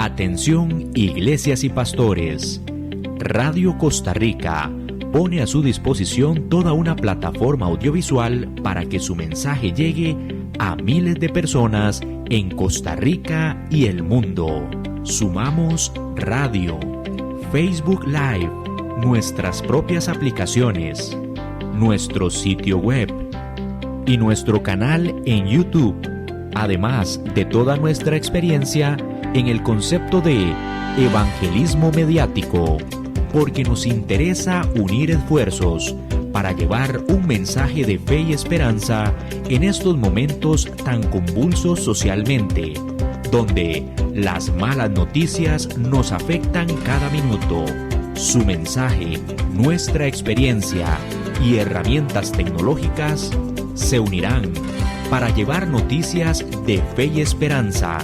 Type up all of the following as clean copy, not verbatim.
Atención, iglesias y pastores. Radio Costa Rica pone a su disposición toda una plataforma audiovisual para que su mensaje llegue a miles de personas en Costa Rica y el mundo. Sumamos radio, Facebook Live, nuestras propias aplicaciones, nuestro sitio web y nuestro canal en YouTube, además de toda nuestra experiencia en el concepto de evangelismo mediático, porque nos interesa unir esfuerzos para llevar un mensaje de fe y esperanza en estos momentos tan convulsos socialmente, donde las malas noticias nos afectan cada minuto. Su mensaje, nuestra experiencia y herramientas tecnológicas se unirán para llevar noticias de fe y esperanza.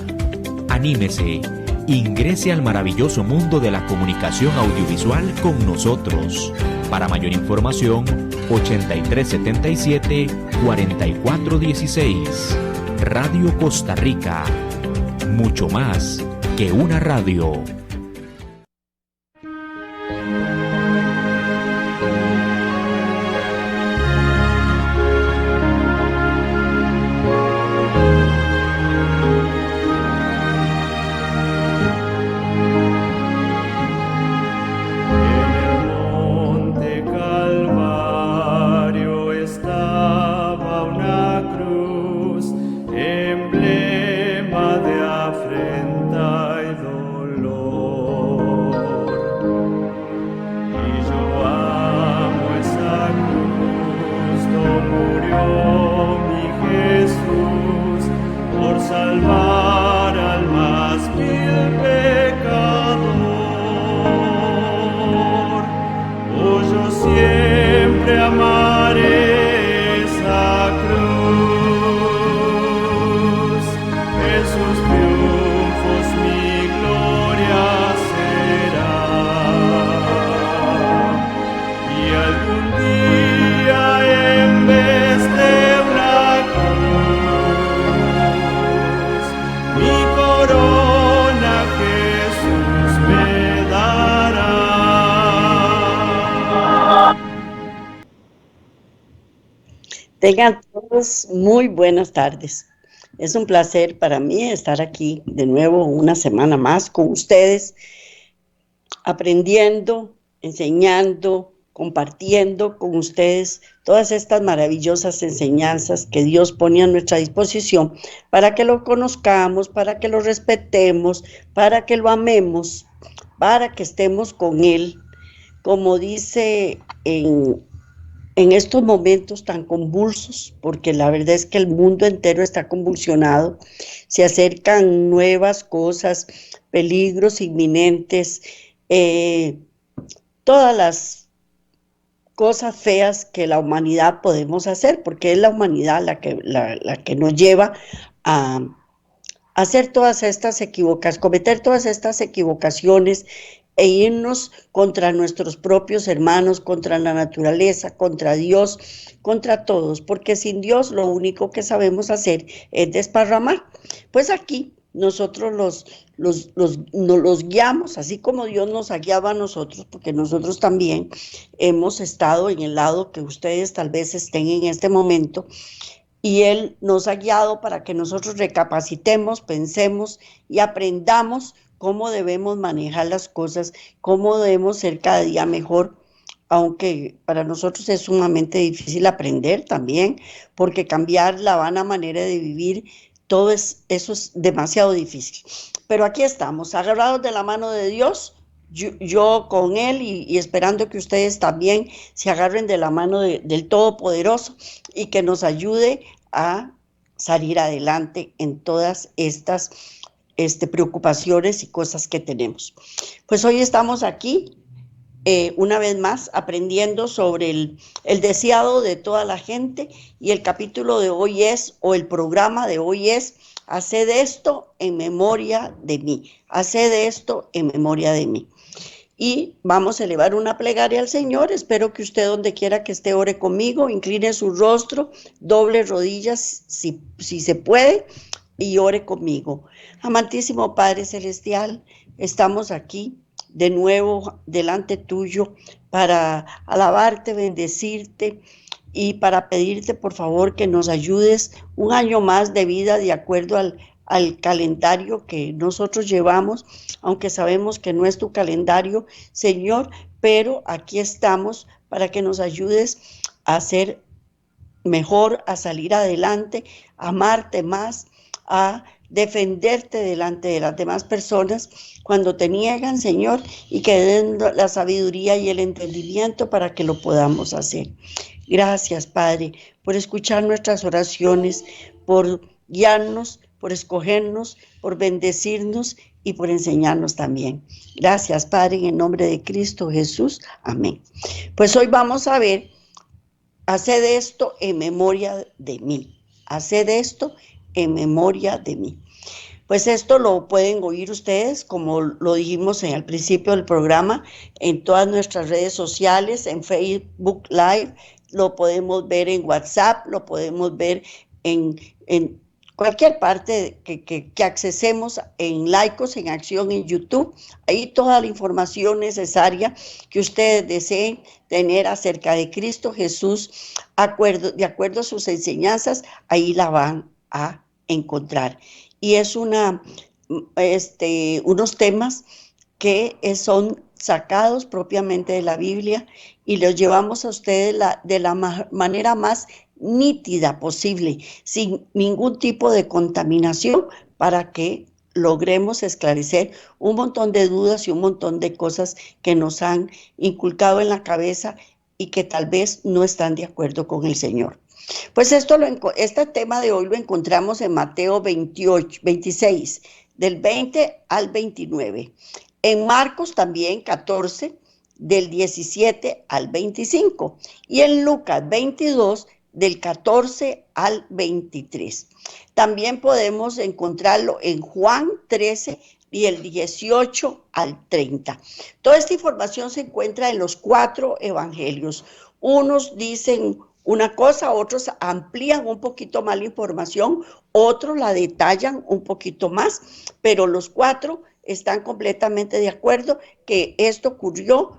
Anímese, ingrese al maravilloso mundo de la comunicación audiovisual con nosotros. Para mayor información, 8377-4416. Radio Costa Rica. Mucho más que una radio. Tengan todos muy buenas tardes. Es un placer para mí estar aquí de nuevo una semana más con ustedes, aprendiendo, enseñando, compartiendo con ustedes todas estas maravillosas enseñanzas que Dios pone a nuestra disposición para que lo conozcamos, para que lo respetemos, para que lo amemos, para que estemos con Él, como dice en estos momentos tan convulsos, porque la verdad es que el mundo entero está convulsionado, se acercan nuevas cosas, peligros inminentes, todas las cosas feas que la humanidad podemos hacer, porque es la humanidad la que nos lleva a hacer todas estas cometer todas estas equivocaciones e irnos contra nuestros propios hermanos, contra la naturaleza, contra Dios, contra todos, porque sin Dios lo único que sabemos hacer es desparramar. Pues aquí nosotros los guiamos, así como Dios nos ha guiado a nosotros, porque nosotros también hemos estado en el lado que ustedes tal vez estén en este momento, y Él nos ha guiado para que nosotros recapacitemos, pensemos y aprendamos cómo debemos manejar las cosas, cómo debemos ser cada día mejor, aunque para nosotros es sumamente difícil aprender también, porque cambiar la vana manera de vivir, eso es demasiado difícil. Pero aquí estamos, agarrados de la mano de Dios, yo con Él y esperando que ustedes también se agarren de la mano del Todopoderoso y que nos ayude a salir adelante en todas estas preocupaciones y cosas que tenemos. Pues hoy estamos aquí una vez más aprendiendo sobre el deseado de toda la gente, y el capítulo de hoy el programa de hoy es: haced esto en memoria de mí, haced esto en memoria de mí. Y vamos a elevar una plegaria al Señor. Espero que usted, donde quiera que esté, ore conmigo, incline su rostro, doble rodillas si se puede, y ore conmigo. Amantísimo Padre Celestial, estamos aquí de nuevo delante tuyo para alabarte, bendecirte y para pedirte por favor que nos ayudes un año más de vida de acuerdo al calendario que nosotros llevamos, aunque sabemos que no es tu calendario, Señor, pero aquí estamos para que nos ayudes a ser mejor, a salir adelante, a amarte más, a defenderte delante de las demás personas cuando te niegan, Señor, y que den la sabiduría y el entendimiento para que lo podamos hacer. Gracias, Padre, por escuchar nuestras oraciones, por guiarnos, por escogernos, por bendecirnos y por enseñarnos también. Gracias, Padre, en el nombre de Cristo Jesús. Amén. Pues hoy vamos a ver, haced esto en memoria de mí. Haced esto en memoria de mí. Pues esto lo pueden oír ustedes, como lo dijimos en el principio del programa, en todas nuestras redes sociales, en Facebook Live, lo podemos ver en WhatsApp, lo podemos ver en cualquier parte que accesemos, en Laicos en Acción en YouTube. Ahí toda la información necesaria que ustedes deseen tener acerca de Cristo Jesús, de acuerdo a sus enseñanzas, ahí la van a encontrar. Y es unos temas que son sacados propiamente de la Biblia y los llevamos a ustedes de la manera más nítida posible, sin ningún tipo de contaminación, para que logremos esclarecer un montón de dudas y un montón de cosas que nos han inculcado en la cabeza y que tal vez no están de acuerdo con el Señor. Pues este tema de hoy lo encontramos en Mateo 26, del 20 al 29. En Marcos también 14, del 17 al 25. Y en Lucas 22, del 14 al 23. También podemos encontrarlo en Juan 13 y el 18 al 30. Toda esta información se encuentra en los 4 evangelios. Unos dicen una cosa, otros amplían un poquito más la información, otros la detallan un poquito más, pero los 4 están completamente de acuerdo que esto ocurrió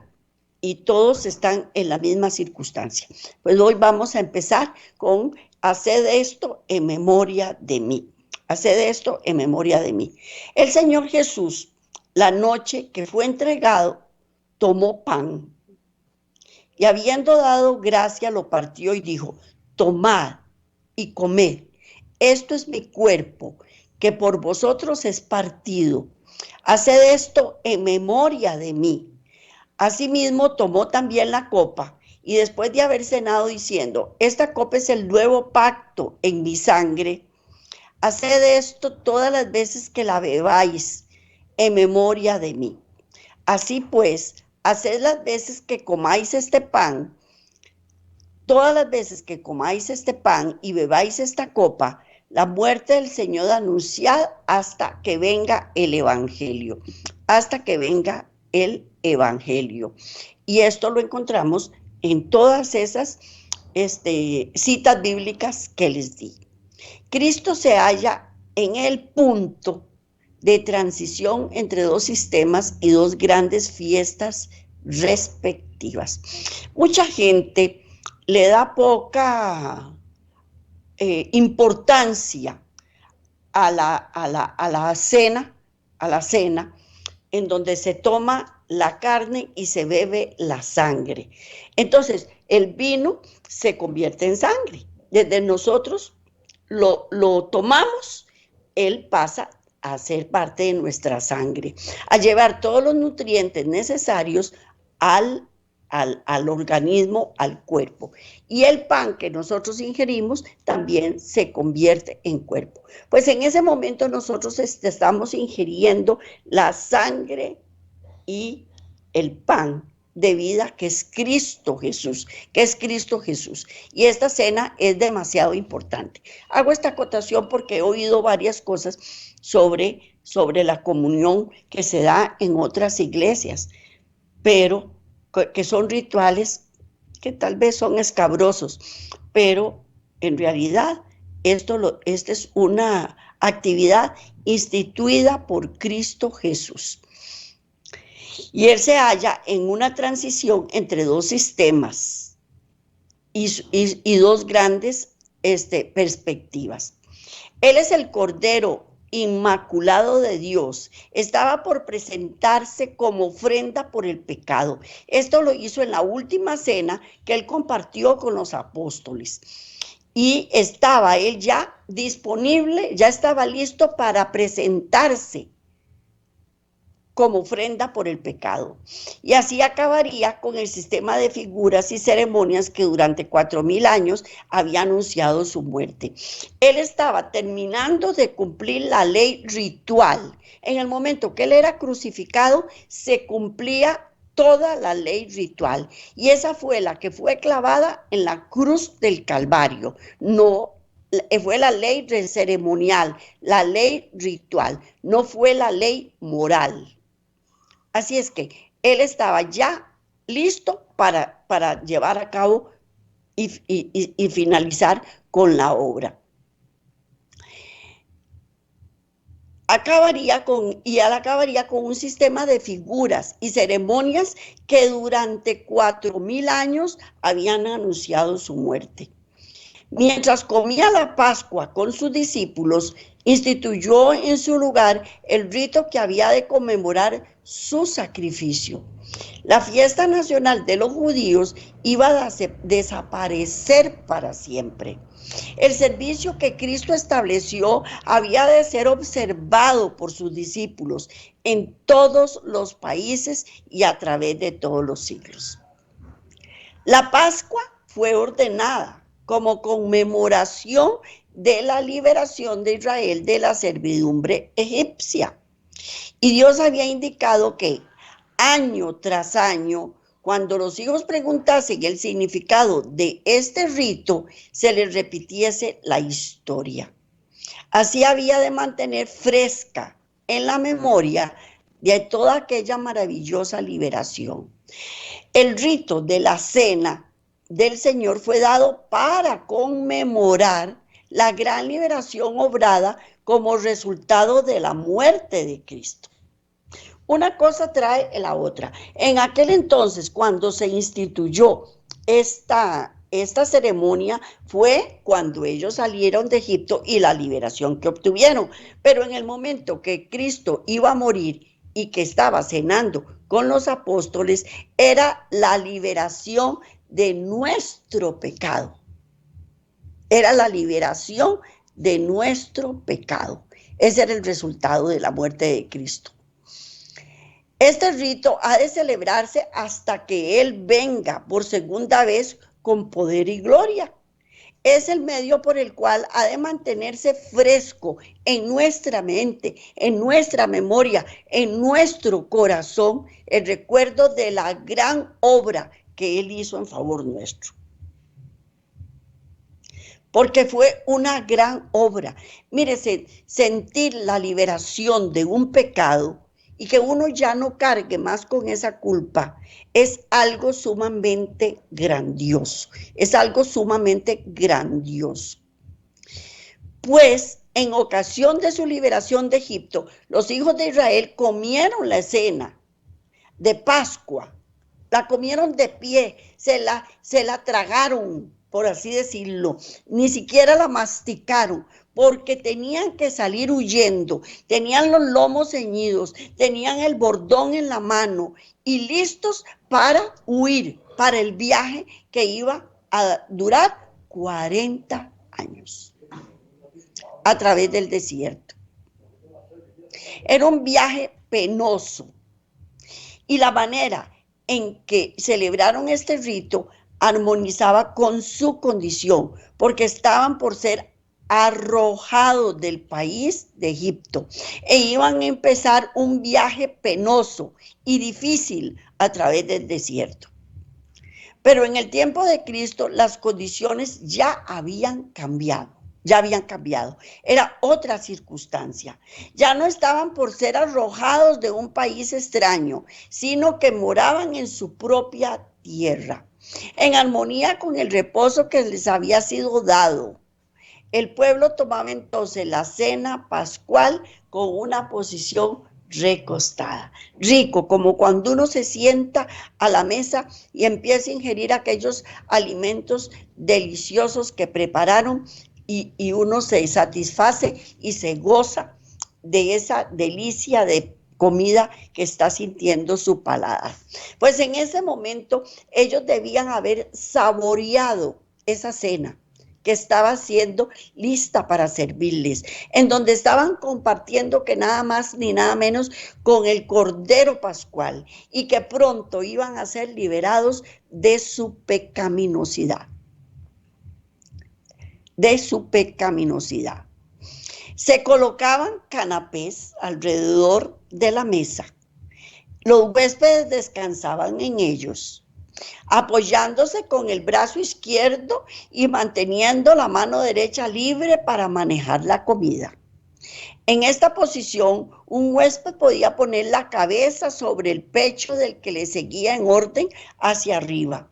y todos están en la misma circunstancia. Pues hoy vamos a empezar con haced esto en memoria de mí. Haced esto en memoria de mí. El Señor Jesús, la noche que fue entregado, tomó pan y habiendo dado gracia lo partió y dijo: tomad y comed, esto es mi cuerpo, que por vosotros es partido. Haced esto en memoria de mí. Asimismo tomó también la copa y después de haber cenado diciendo: esta copa es el nuevo pacto en mi sangre. Haced esto todas las veces que la bebáis en memoria de mí. Así pues, haced las veces que comáis este pan, todas las veces que comáis este pan y bebáis esta copa, la muerte del Señor anunciad hasta que venga el Evangelio. Hasta que venga el Evangelio. Y esto lo encontramos en todas esas citas bíblicas que les di. Cristo se halla en el punto de transición entre dos sistemas y dos grandes fiestas respectivas. Mucha gente le da poca importancia a la cena, en donde se toma la carne y se bebe la sangre. Entonces, el vino se convierte en sangre. Desde nosotros lo tomamos, él pasa a ser parte de nuestra sangre, a llevar todos los nutrientes necesarios al organismo, al cuerpo. Y el pan que nosotros ingerimos también se convierte en cuerpo. Pues en ese momento nosotros estamos ingiriendo la sangre y el pan de vida que es Cristo Jesús, Y esta cena es demasiado importante. Hago esta acotación porque he oído varias cosas sobre la comunión que se da en otras iglesias, pero que son rituales que tal vez son escabrosos, pero en realidad esta es una actividad instituida por Cristo Jesús. Y él se halla en una transición entre dos sistemas y dos grandes perspectivas. Él es el Cordero Inmaculado de Dios. Estaba por presentarse como ofrenda por el pecado. Esto lo hizo en la última cena que él compartió con los apóstoles. Y estaba él ya disponible, ya estaba listo para presentarse como ofrenda por el pecado. Y así acabaría con el sistema de figuras y ceremonias que durante 4000 años había anunciado su muerte. Él estaba terminando de cumplir la ley ritual. En el momento que él era crucificado, se cumplía toda la ley ritual. Y esa fue la que fue clavada en la cruz del Calvario. No fue la ley ceremonial, la ley ritual, no fue la ley moral. Así es que él estaba ya listo para llevar a cabo y finalizar con la obra. Acabaría con un sistema de figuras y ceremonias que durante 4000 años habían anunciado su muerte. Mientras comía la Pascua con sus discípulos, instituyó en su lugar el rito que había de conmemorar su sacrificio. La fiesta nacional de los judíos iba a desaparecer para siempre. El servicio que Cristo estableció había de ser observado por sus discípulos en todos los países y a través de todos los siglos. La Pascua fue ordenada como conmemoración de la liberación de Israel de la servidumbre egipcia. Y Dios había indicado que año tras año, cuando los hijos preguntasen el significado de este rito, se les repitiese la historia. Así había de mantener fresca en la memoria de toda aquella maravillosa liberación. El rito de la cena del Señor fue dado para conmemorar la gran liberación obrada como resultado de la muerte de Cristo. Una cosa trae la otra. En aquel entonces, cuando se instituyó esta ceremonia, fue cuando ellos salieron de Egipto y la liberación que obtuvieron. Pero en el momento que Cristo iba a morir y que estaba cenando con los apóstoles, era la liberación de nuestro pecado. Era la liberación de nuestro pecado. Ese era el resultado de la muerte de Cristo. Este rito ha de celebrarse hasta que Él venga por segunda vez con poder y gloria. Es el medio por el cual ha de mantenerse fresco en nuestra mente, en nuestra memoria, en nuestro corazón, el recuerdo de la gran obra que Él hizo en favor nuestro. Porque fue una gran obra. Mire, sentir la liberación de un pecado y que uno ya no cargue más con esa culpa es algo sumamente grandioso. Es algo sumamente grandioso. Pues en ocasión de su liberación de Egipto, los hijos de Israel comieron la cena de Pascua. La comieron de pie, se la tragaron, por así decirlo. Ni siquiera la masticaron, porque tenían que salir huyendo. Tenían los lomos ceñidos, tenían el bordón en la mano y listos para huir, para el viaje que iba a durar 40 años a través del desierto. Era un viaje penoso y la manera en que celebraron este rito armonizaba con su condición, porque estaban por ser arrojados del país de Egipto e iban a empezar un viaje penoso y difícil a través del desierto. Pero en el tiempo de Cristo las condiciones ya habían cambiado. Era otra circunstancia. Ya no estaban por ser arrojados de un país extraño, sino que moraban en su propia tierra, en armonía con el reposo que les había sido dado. El pueblo tomaba entonces la cena pascual con una posición recostada. Rico, como cuando uno se sienta a la mesa y empieza a ingerir aquellos alimentos deliciosos que prepararon y uno se satisface y se goza de esa delicia de comida que está sintiendo su paladar. Pues en ese momento ellos debían haber saboreado esa cena que estaba siendo lista para servirles, en donde estaban compartiendo que nada más ni nada menos con el Cordero Pascual y que pronto iban a ser liberados de su pecaminosidad, de su pecaminosidad. Se colocaban canapés alrededor de la mesa. Los huéspedes descansaban en ellos, apoyándose con el brazo izquierdo y manteniendo la mano derecha libre para manejar la comida. En esta posición, un huésped podía poner la cabeza sobre el pecho del que le seguía en orden hacia arriba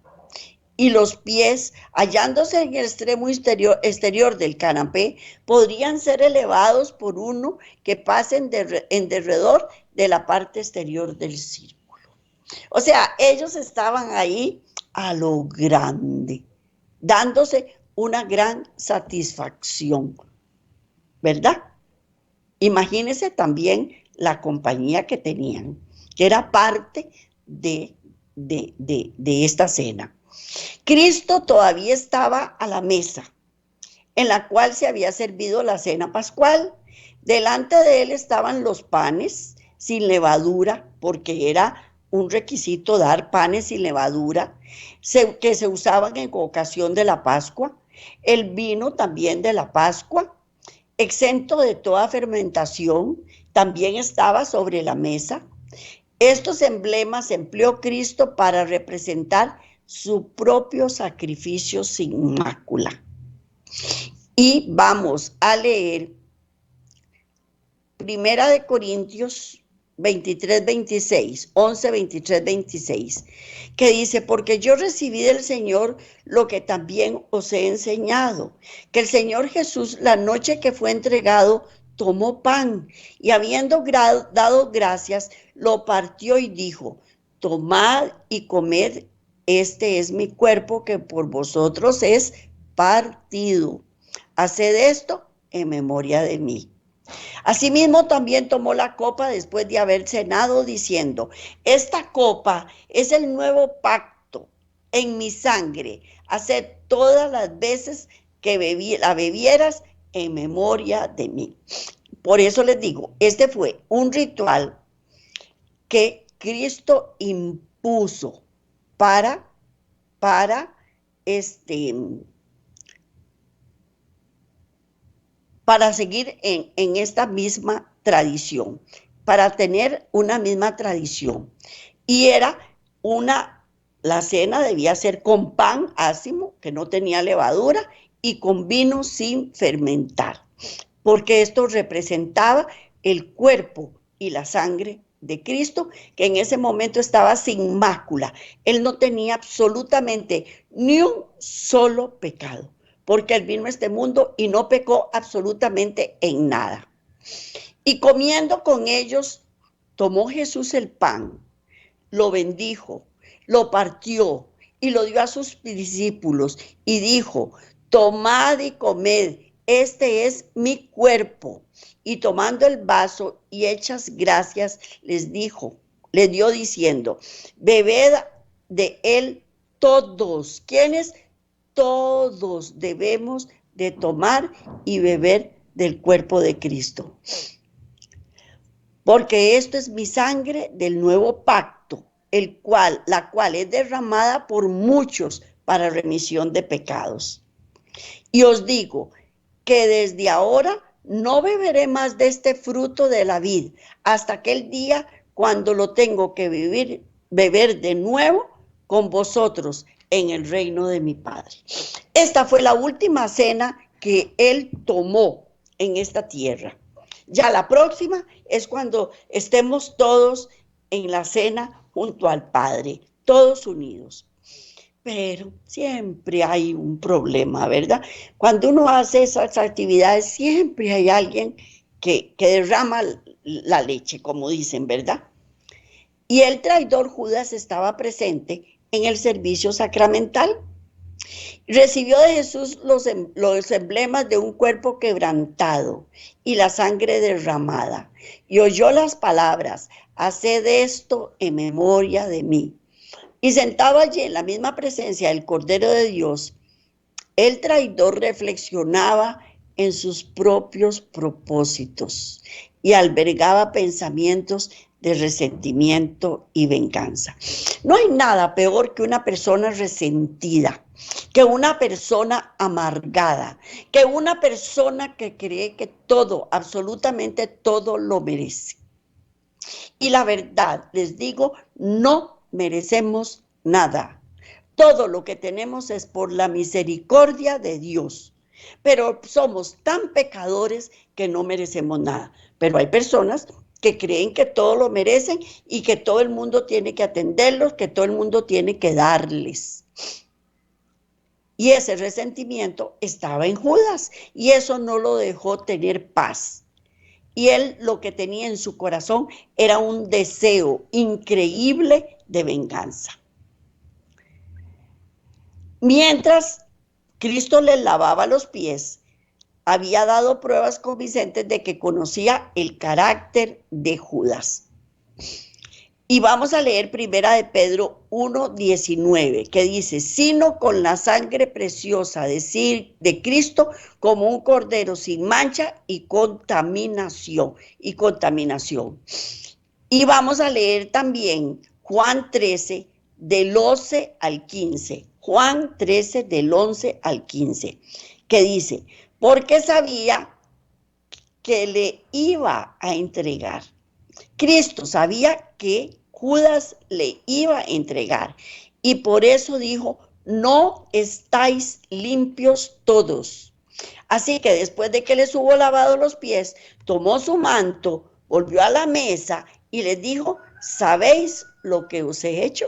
y los pies, hallándose en el extremo exterior del canapé, podrían ser elevados por uno que pase en derredor de la parte exterior del círculo. O sea, ellos estaban ahí a lo grande, dándose una gran satisfacción, ¿verdad? Imagínense también la compañía que tenían, que era parte de esta cena. Cristo todavía estaba a la mesa, en la cual se había servido la cena pascual. Delante de él estaban los panes sin levadura, porque era un requisito dar panes sin levadura, que se usaban en ocasión de la Pascua, el vino también de la Pascua, exento de toda fermentación, también estaba sobre la mesa. Estos emblemas empleó Cristo para representar su propio sacrificio sin mácula. Y vamos a leer 1 Corintios 23, 26, 11, 23, 26, que dice, porque yo recibí del Señor lo que también os he enseñado, que el Señor Jesús, la noche que fue entregado, tomó pan y habiendo dado gracias, lo partió y dijo, tomad y comed, este es mi cuerpo que por vosotros es partido. Haced esto en memoria de mí. Asimismo también tomó la copa después de haber cenado, diciendo, esta copa es el nuevo pacto en mi sangre. Haced todas las veces que la bebieras en memoria de mí. Por eso les digo, este fue un ritual que Cristo impuso para seguir en esta misma tradición, para tener una misma tradición. Y era la cena debía ser con pan ácimo, que no tenía levadura, y con vino sin fermentar, porque esto representaba el cuerpo y la sangre de Cristo, que en ese momento estaba sin mácula. Él no tenía absolutamente ni un solo pecado, porque él vino a este mundo y no pecó absolutamente en nada. Y comiendo con ellos, tomó Jesús el pan, lo bendijo, lo partió y lo dio a sus discípulos y dijo, tomad y comed, este es mi cuerpo. Y tomando el vaso y hechas gracias, les dio diciendo, bebed de él todos. ¿Quiénes? Todos debemos de tomar y beber del cuerpo de Cristo. Porque esto es mi sangre del nuevo pacto, la cual es derramada por muchos para remisión de pecados. Y os digo que desde ahora no beberé más de este fruto de la vid hasta aquel día cuando lo tengo que beber de nuevo con vosotros en el reino de mi Padre. Esta fue la última cena que él tomó en esta tierra. Ya la próxima es cuando estemos todos en la cena junto al Padre, todos unidos. Pero siempre hay un problema, ¿verdad? Cuando uno hace esas actividades, siempre hay alguien que derrama la leche, como dicen, ¿verdad? Y el traidor Judas estaba presente en el servicio sacramental. Recibió de Jesús los emblemas de un cuerpo quebrantado y la sangre derramada. Y oyó las palabras, haced esto en memoria de mí. Y sentado allí en la misma presencia del Cordero de Dios, el traidor reflexionaba en sus propios propósitos y albergaba pensamientos de resentimiento y venganza. No hay nada peor que una persona resentida, que una persona amargada, que una persona que cree que todo, absolutamente todo lo merece. Y la verdad, les digo, no merecemos nada. Todo lo que tenemos es por la misericordia de Dios. Pero somos tan pecadores que no merecemos nada. Pero hay personas que creen que todo lo merecen y que todo el mundo tiene que atenderlos, que todo el mundo tiene que darles. Y ese resentimiento estaba en Judas y eso no lo dejó tener paz. Y él lo que tenía en su corazón era un deseo increíble de venganza. Mientras Cristo le lavaba los pies, había dado pruebas convincentes de que conocía el carácter de Judas. Y vamos a leer primera de Pedro 1:19, que dice, sino con la sangre preciosa de Cristo como un cordero sin mancha y contaminación. Y vamos a leer también Juan 13, del 11 al 15. Juan 13, del 11 al 15, que dice, porque sabía que le iba a entregar. Cristo sabía que Judas le iba a entregar y por eso dijo, no estáis limpios todos. Así que después de que les hubo lavado los pies, tomó su manto, volvió a la mesa y les dijo, ¿sabéis lo que os he hecho?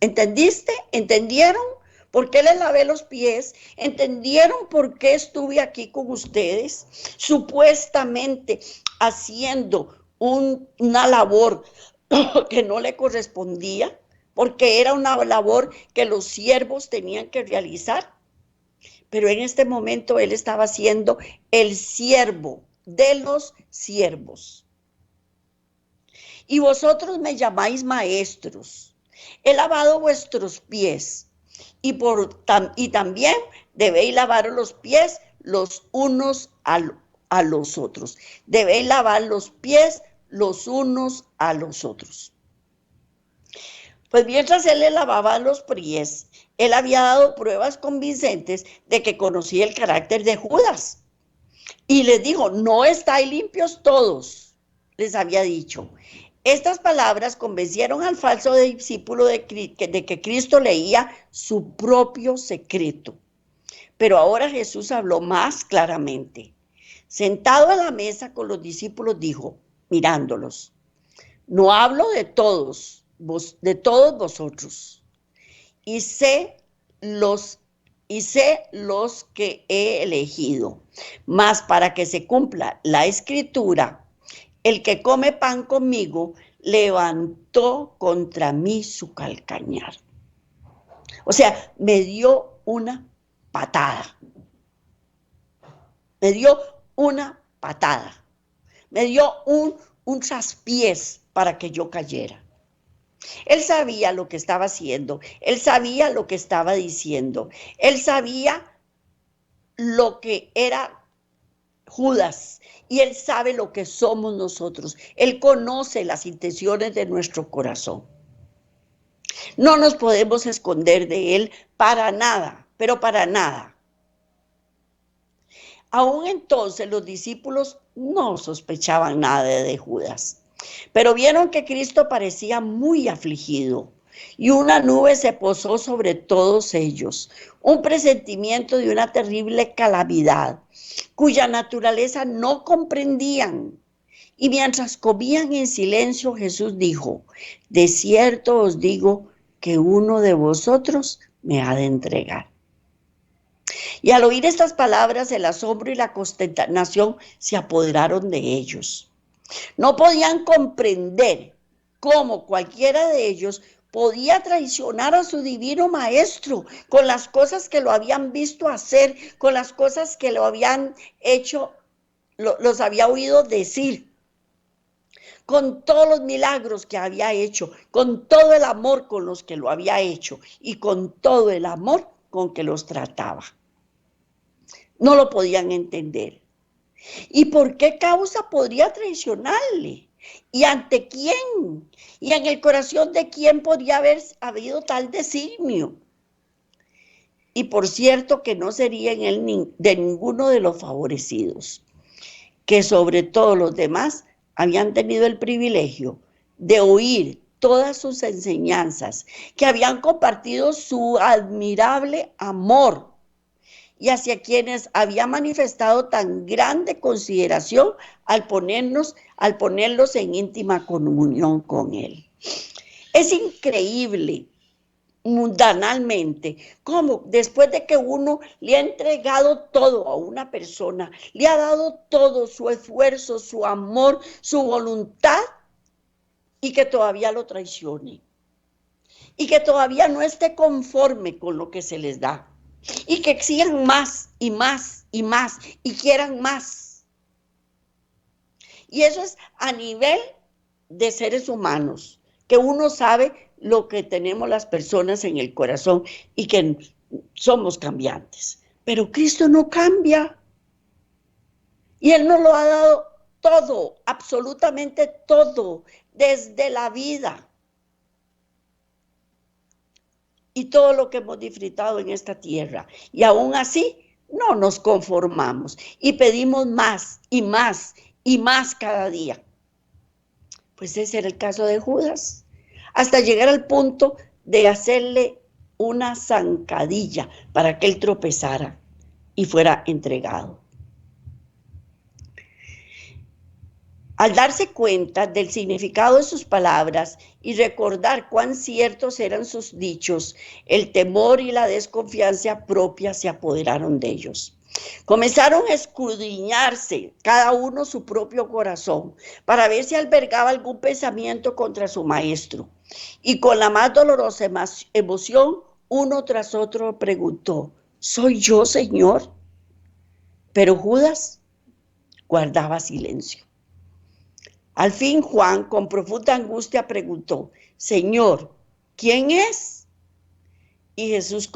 ¿Entendiste? ¿Entendieron? ¿Por qué les lavé los pies? ¿Entendieron por qué estuve aquí con ustedes? Supuestamente haciendo una labor que no le correspondía, porque era una labor que los siervos tenían que realizar. Pero en este momento él estaba siendo el siervo de los siervos. Y vosotros me llamáis maestros. He lavado vuestros pies. Y también debéis lavar los pies los unos a los otros. Debéis lavar los pies los unos a los otros. Pues mientras él le lavaba los pies, él había dado pruebas convincentes de que conocía el carácter de Judas. Y les dijo, no estáis limpios todos, les había dicho. Estas palabras convencieron al falso discípulo de que Cristo leía su propio secreto. Pero ahora Jesús habló más claramente. Sentado a la mesa con los discípulos dijo, mirándolos, no hablo de todos vosotros, y sé los que he elegido, mas para que se cumpla la escritura, el que come pan conmigo levantó contra mí su calcañar. O sea, me dio una patada. Me dio una patada. Me dio un traspiés para que yo cayera. Él sabía lo que estaba haciendo. Él sabía lo que estaba diciendo. Él sabía lo que era Judas, y él sabe lo que somos nosotros. Él conoce las intenciones de nuestro corazón. No nos podemos esconder de él para nada, pero para nada. Aún entonces los discípulos no sospechaban nada de Judas, pero vieron que Cristo parecía muy afligido y una nube se posó sobre todos ellos, un presentimiento de una terrible calamidad, cuya naturaleza no comprendían. Y mientras comían en silencio, Jesús dijo, de cierto os digo que uno de vosotros me ha de entregar. Y al oír estas palabras, el asombro y la consternación se apoderaron de ellos. No podían comprender cómo cualquiera de ellos podía traicionar a su divino maestro con las cosas que lo habían visto hacer, con las cosas que lo habían hecho, los había oído decir, con todos los milagros que había hecho, con todo el amor con los que lo había hecho y con todo el amor con que los trataba. No lo podían entender. ¿Y por qué causa podría traicionarle? ¿Y ante quién? ¿Y en el corazón de quién podría haber habido tal designio? Y por cierto que no sería en él de ninguno de los favorecidos, que sobre todo los demás habían tenido el privilegio de oír todas sus enseñanzas, que habían compartido su admirable amor y hacia quienes había manifestado tan grande consideración al ponerlos en íntima comunión con él. Es increíble mundanalmente cómo después de que uno le ha entregado todo a una persona, le ha dado todo su esfuerzo, su amor, su voluntad, y que todavía lo traicione, y que todavía no esté conforme con lo que se les da, y que exijan más y más y más y quieran más. Y eso es a nivel de seres humanos, que uno sabe lo que tenemos las personas en el corazón y que somos cambiantes. Pero Cristo no cambia. Y Él nos lo ha dado todo, absolutamente todo, desde la vida. Y todo lo que hemos disfrutado en esta tierra. Y aún así no nos conformamos y pedimos más y más y más cada día. Pues ese era el caso de Judas, hasta llegar al punto de hacerle una zancadilla para que él tropezara y fuera entregado. Al darse cuenta del significado de sus palabras y recordar cuán ciertos eran sus dichos, el temor y la desconfianza propia se apoderaron de ellos. Comenzaron a escudriñarse cada uno su propio corazón para ver si albergaba algún pensamiento contra su maestro. Y con la más dolorosa emoción, uno tras otro preguntó: ¿soy yo, Señor? Pero Judas guardaba silencio. Al fin Juan, con profunda angustia, preguntó: Señor, ¿quién es? Y Jesús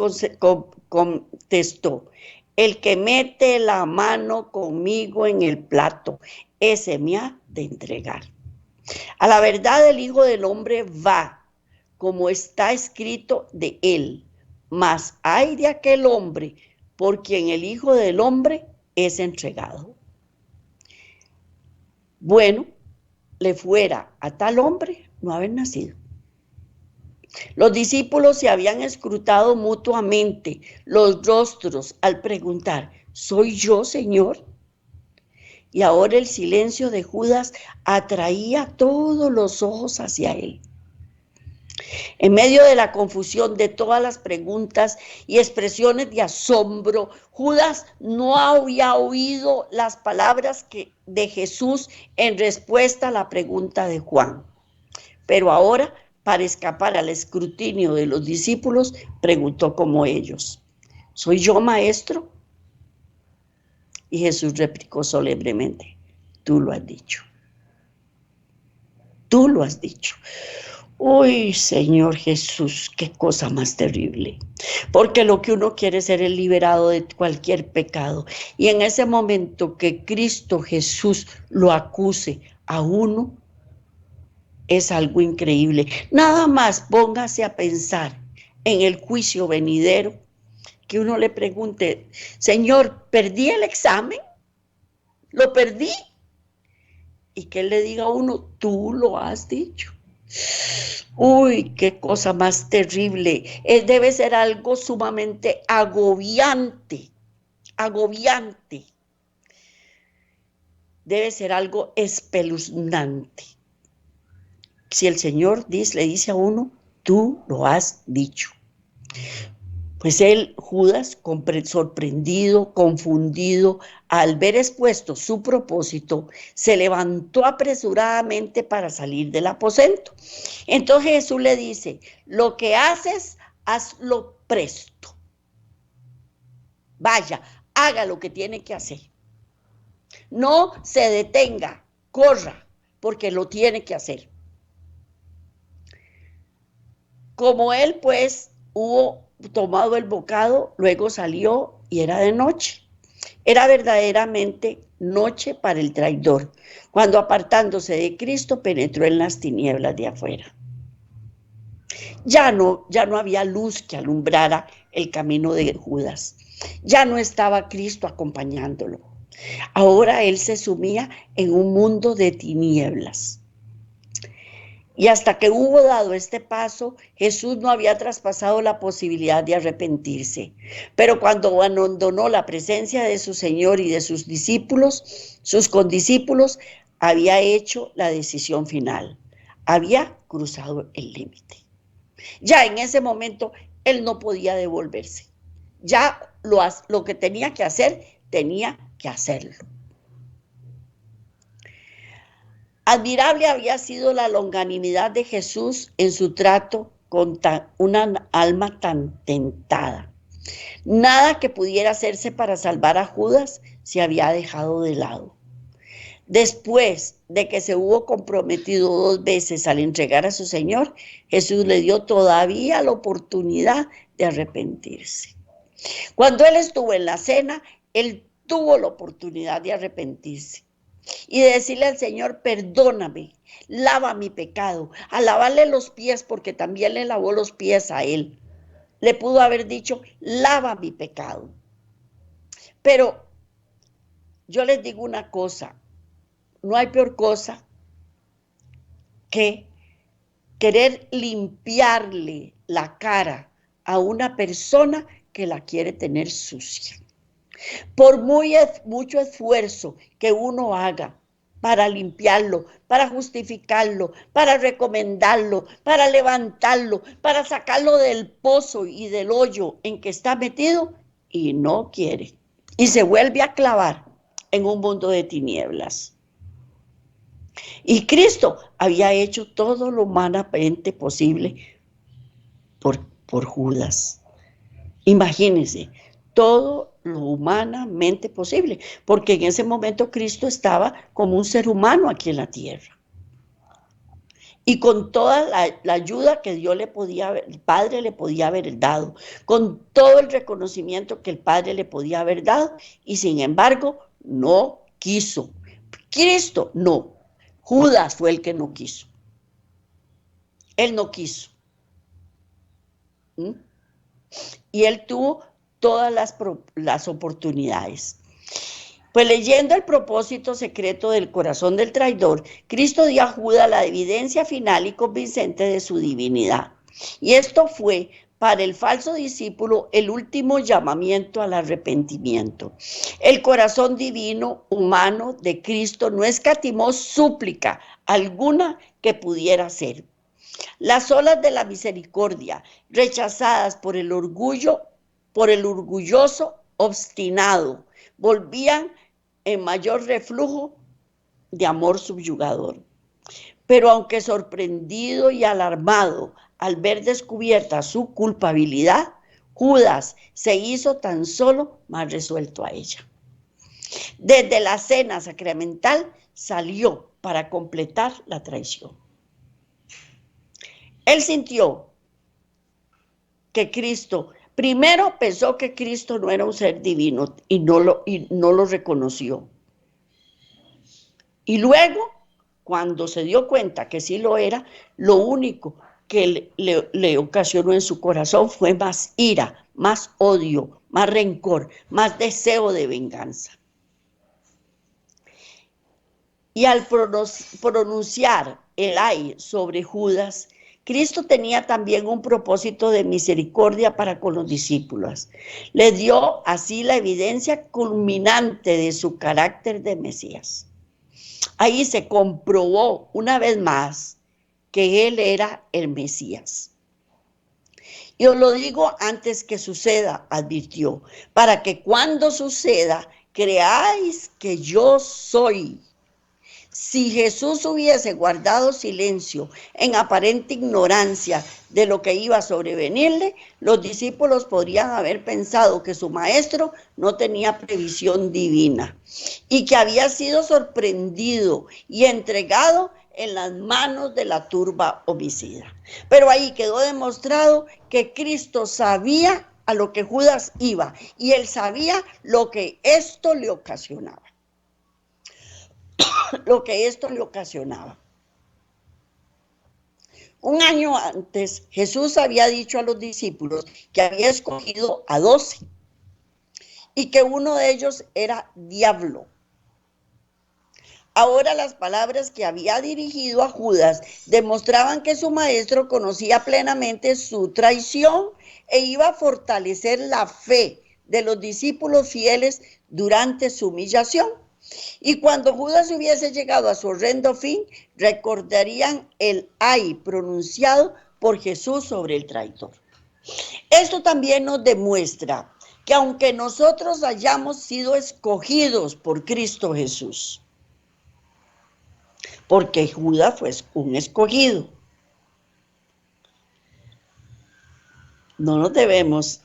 contestó: el que mete la mano conmigo en el plato, ese me ha de entregar. A la verdad el Hijo del Hombre va, como está escrito de él, mas ay de aquel hombre por quien el Hijo del Hombre es entregado. Bueno, le fuera a tal hombre no haber nacido. Los discípulos se habían escrutado mutuamente los rostros al preguntar: ¿soy yo, Señor? Y ahora el silencio de Judas atraía todos los ojos hacia él. En medio de la confusión de todas las preguntas y expresiones de asombro, Judas no había oído las palabras de Jesús en respuesta a la pregunta de Juan. Pero ahora, para escapar al escrutinio de los discípulos, preguntó como ellos: ¿soy yo, maestro? Y Jesús replicó solemnemente: tú lo has dicho. Tú lo has dicho. Uy, Señor Jesús, qué cosa más terrible. Porque lo que uno quiere es ser el liberado de cualquier pecado. Y en ese momento que Cristo Jesús lo acuse a uno, es algo increíble. Nada más póngase a pensar en el juicio venidero, que uno le pregunte: Señor, ¿perdí el examen? ¿Lo perdí? Y que él le diga a uno: tú lo has dicho. Uy, qué cosa más terrible. Debe ser algo sumamente agobiante. Debe ser algo espeluznante. Si el Señor le dice a uno: tú lo has dicho. Pues él, Judas, sorprendido, confundido, al ver expuesto su propósito, se levantó apresuradamente para salir del aposento. Entonces Jesús le dice, lo que haces, hazlo presto. Vaya, haga lo que tiene que hacer. No se detenga, corra, porque lo tiene que hacer. Como él, pues, hubo tomado el bocado, luego salió y era de noche. Era verdaderamente noche para el traidor, cuando apartándose de Cristo penetró en las tinieblas de afuera. Ya no había luz que alumbrara el camino de Judas. Ya no estaba Cristo acompañándolo. Ahora él se sumía en un mundo de tinieblas. Y hasta que hubo dado este paso, Jesús no había traspasado la posibilidad de arrepentirse. Pero cuando abandonó la presencia de su Señor y de sus discípulos, sus condiscípulos, había hecho la decisión final. Había cruzado el límite. Ya en ese momento, él no podía devolverse. Ya lo que tenía que hacer, tenía que hacerlo. Admirable había sido la longanimidad de Jesús en su trato con una alma tan tentada. Nada que pudiera hacerse para salvar a Judas se había dejado de lado. Después de que se hubo comprometido 2 veces al entregar a su Señor, Jesús le dio todavía la oportunidad de arrepentirse. Cuando él estuvo en la cena, él tuvo la oportunidad de arrepentirse y de decirle al Señor, perdóname, lava mi pecado, a lavarle los pies, porque también le lavó los pies a él. Le pudo haber dicho, lava mi pecado. Pero yo les digo una cosa, no hay peor cosa que querer limpiarle la cara a una persona que la quiere tener sucia. Por mucho esfuerzo que uno haga para limpiarlo, para justificarlo, para recomendarlo, para levantarlo, para sacarlo del pozo y del hoyo en que está metido, y no quiere. Y se vuelve a clavar en un mundo de tinieblas. Y Cristo había hecho todo lo humanamente posible por Judas. Imagínense, todo lo humanamente posible, porque en ese momento Cristo estaba como un ser humano aquí en la tierra. Y con toda la ayuda que Dios el Padre le podía haber dado, con todo el reconocimiento que el Padre le podía haber dado, y sin embargo, no quiso. Cristo no. Judas fue el que no quiso. Él no quiso. Y él tuvo todas las oportunidades. Pues leyendo el propósito secreto del corazón del traidor, Cristo dio a Judas la evidencia final y convincente de su divinidad. Y esto fue para el falso discípulo el último llamamiento al arrepentimiento. El corazón divino, humano de Cristo no escatimó súplica alguna que pudiera ser. Las olas de la misericordia, rechazadas por el orgulloso obstinado, volvían en mayor reflujo de amor subyugador. Pero aunque sorprendido y alarmado al ver descubierta su culpabilidad, Judas se hizo tan solo más resuelto a ella. Desde la cena sacramental salió para completar la traición. Él sintió que Cristo, primero pensó que Cristo no era un ser divino y no lo reconoció. Y luego, cuando se dio cuenta que sí lo era, lo único que le ocasionó en su corazón fue más ira, más odio, más rencor, más deseo de venganza. Y al pronunciar el ay sobre Judas, Cristo tenía también un propósito de misericordia para con los discípulos. Le dio así la evidencia culminante de su carácter de Mesías. Ahí se comprobó una vez más que él era el Mesías. Y os lo digo antes que suceda, advirtió, para que cuando suceda creáis que yo soy. Si Jesús hubiese guardado silencio en aparente ignorancia de lo que iba a sobrevenirle, los discípulos podrían haber pensado que su maestro no tenía previsión divina y que había sido sorprendido y entregado en las manos de la turba homicida. Pero ahí quedó demostrado que Cristo sabía a lo que Judas iba y él sabía lo que esto le ocasionaba. Lo que esto le ocasionaba. Un año antes, Jesús había dicho a los discípulos que había escogido a 12 y que uno de ellos era diablo. Ahora las palabras que había dirigido a Judas demostraban que su maestro conocía plenamente su traición e iba a fortalecer la fe de los discípulos fieles durante su humillación. Y cuando Judas hubiese llegado a su horrendo fin, recordarían el ay pronunciado por Jesús sobre el traidor. Esto también nos demuestra que aunque nosotros hayamos sido escogidos por Cristo Jesús, porque Judas fue un escogido, no tenemos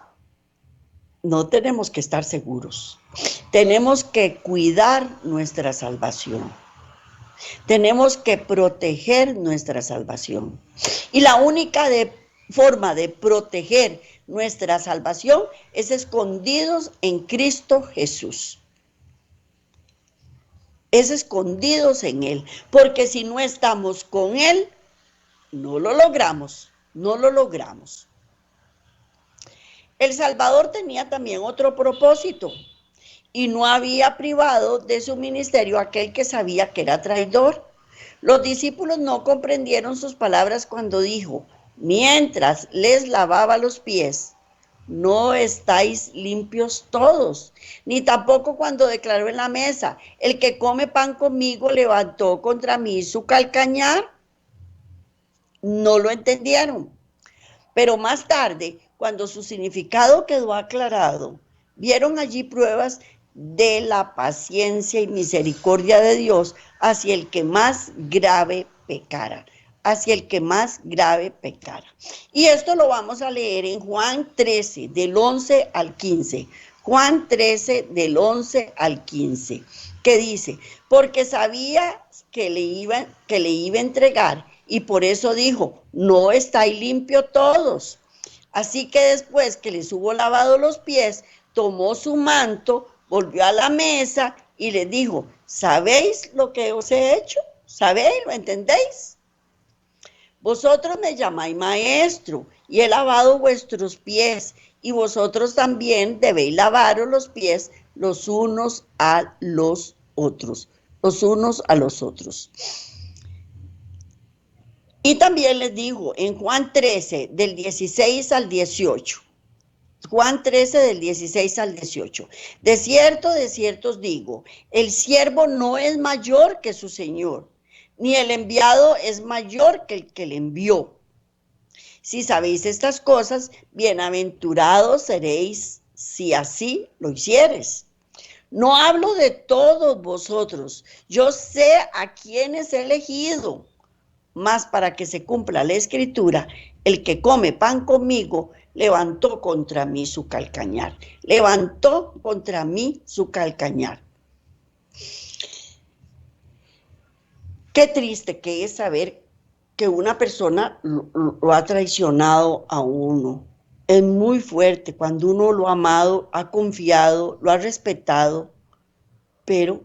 que estar seguros. Tenemos que cuidar nuestra salvación. Tenemos que proteger nuestra salvación. Y la única forma de proteger nuestra salvación es escondidos en Cristo Jesús. Es escondidos en Él. Porque si no estamos con Él, no lo logramos. No lo logramos. El Salvador tenía también otro propósito. Y no había privado de su ministerio a aquel que sabía que era traidor. Los discípulos no comprendieron sus palabras cuando dijo, mientras les lavaba los pies, no estáis limpios todos, ni tampoco cuando declaró en la mesa, el que come pan conmigo levantó contra mí su calcañar. No lo entendieron. Pero más tarde, cuando su significado quedó aclarado, vieron allí pruebas de la paciencia y misericordia de Dios hacia el que más grave pecara, hacia el que más grave pecara. Y esto lo vamos a leer en Juan 13, del 11 al 15. Juan 13, del 11 al 15, que dice, porque sabía que le iba a entregar, y por eso dijo, no estáis limpios todos. Así que después que les hubo lavado los pies, tomó su manto, volvió a la mesa y les dijo, ¿sabéis lo que os he hecho? ¿Sabéis? ¿Lo entendéis? Vosotros me llamáis maestro y he lavado vuestros pies y vosotros también debéis lavaros los pies los unos a los otros, los unos a los otros. Y también les dijo en Juan 13, del 16 al 18, Juan 13 del 16 al 18. De cierto os digo, el siervo no es mayor que su señor, ni el enviado es mayor que el que le envió. Si sabéis estas cosas, bienaventurados seréis si así lo hiciereis. No hablo de todos vosotros, yo sé a quienes he elegido, mas para que se cumpla la escritura, el que come pan conmigo, levantó contra mí su calcañar. Levantó contra mí su calcañar. Qué triste que es saber que una persona lo ha traicionado a uno. Es muy fuerte cuando uno lo ha amado, ha confiado, lo ha respetado, pero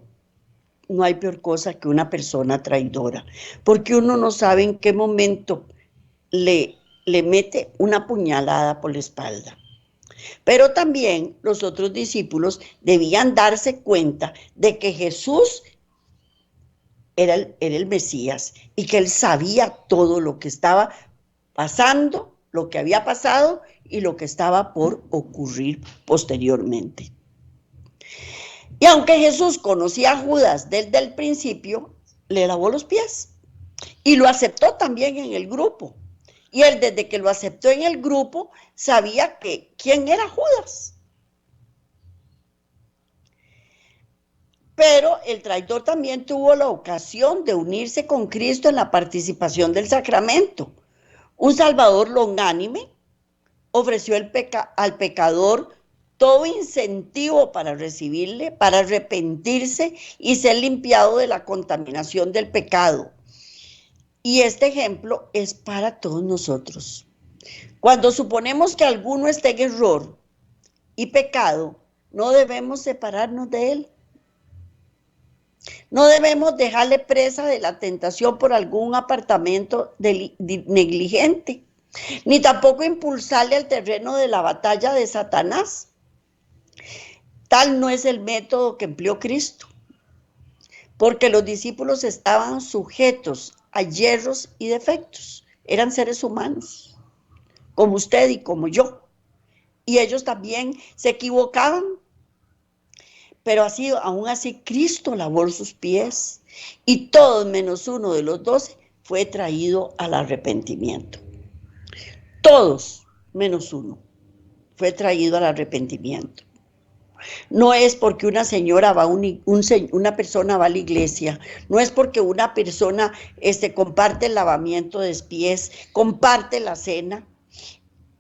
no hay peor cosa que una persona traidora, porque uno no sabe en qué momento le mete una puñalada por la espalda. Pero también los otros discípulos debían darse cuenta de que Jesús era el Mesías y que él sabía todo lo que estaba pasando, lo que había pasado y lo que estaba por ocurrir posteriormente. Y aunque Jesús conocía a Judas desde el principio, le lavó los pies y lo aceptó también en el grupo. Y él, desde que lo aceptó en el grupo, sabía quién era Judas. Pero el traidor también tuvo la ocasión de unirse con Cristo en la participación del sacramento. Un Salvador longánime ofreció al pecador todo incentivo para recibirle, para arrepentirse y ser limpiado de la contaminación del pecado. Y este ejemplo es para todos nosotros. Cuando suponemos que alguno está en error y pecado, no debemos separarnos de él. No debemos dejarle presa de la tentación por algún apartamento negligente, ni tampoco impulsarle al terreno de la batalla de Satanás. Tal no es el método que empleó Cristo, porque los discípulos estaban sujetos a yerros y defectos. Eran seres humanos, como usted y como yo. Y ellos también se equivocaban. Pero aún así Cristo lavó sus pies y todos menos uno de los 12 fue traído al arrepentimiento. Todos menos uno fue traído al arrepentimiento. No es porque una persona va a la iglesia, no es porque una persona comparte el lavamiento de pies, comparte la cena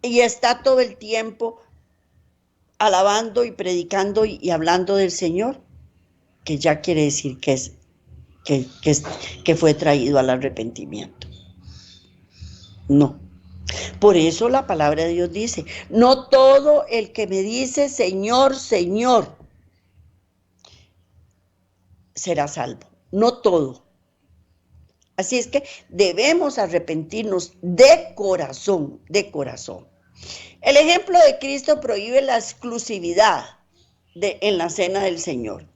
y está todo el tiempo alabando y predicando y hablando del Señor, que ya quiere decir que fue traído al arrepentimiento. No. Por eso la palabra de Dios dice, no todo el que me dice Señor, Señor, será salvo. No todo. Así es que debemos arrepentirnos de corazón, de corazón. El ejemplo de Cristo prohíbe la exclusividad en la cena del Señor.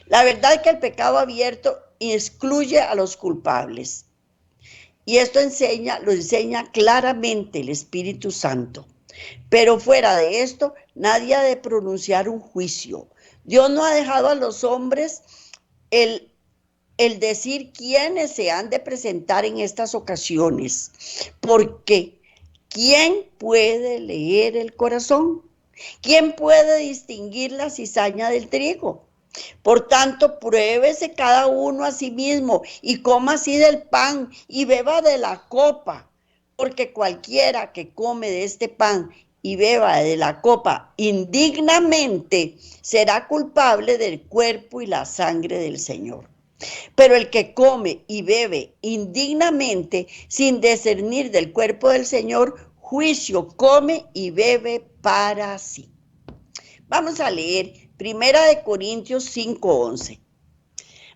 La verdad es que el pecado abierto excluye a los culpables. Y esto lo enseña claramente el Espíritu Santo. Pero fuera de esto, nadie ha de pronunciar un juicio. Dios no ha dejado a los hombres el decir quiénes se han de presentar en estas ocasiones. Porque ¿quién puede leer el corazón? ¿Quién puede distinguir la cizaña del trigo? Por tanto, pruébese cada uno a sí mismo y coma así del pan y beba de la copa, porque cualquiera que come de este pan y beba de la copa indignamente será culpable del cuerpo y la sangre del Señor. Pero el que come y bebe indignamente sin discernir del cuerpo del Señor, juicio come y bebe para sí. Vamos a leer 1 Corintios 5:11.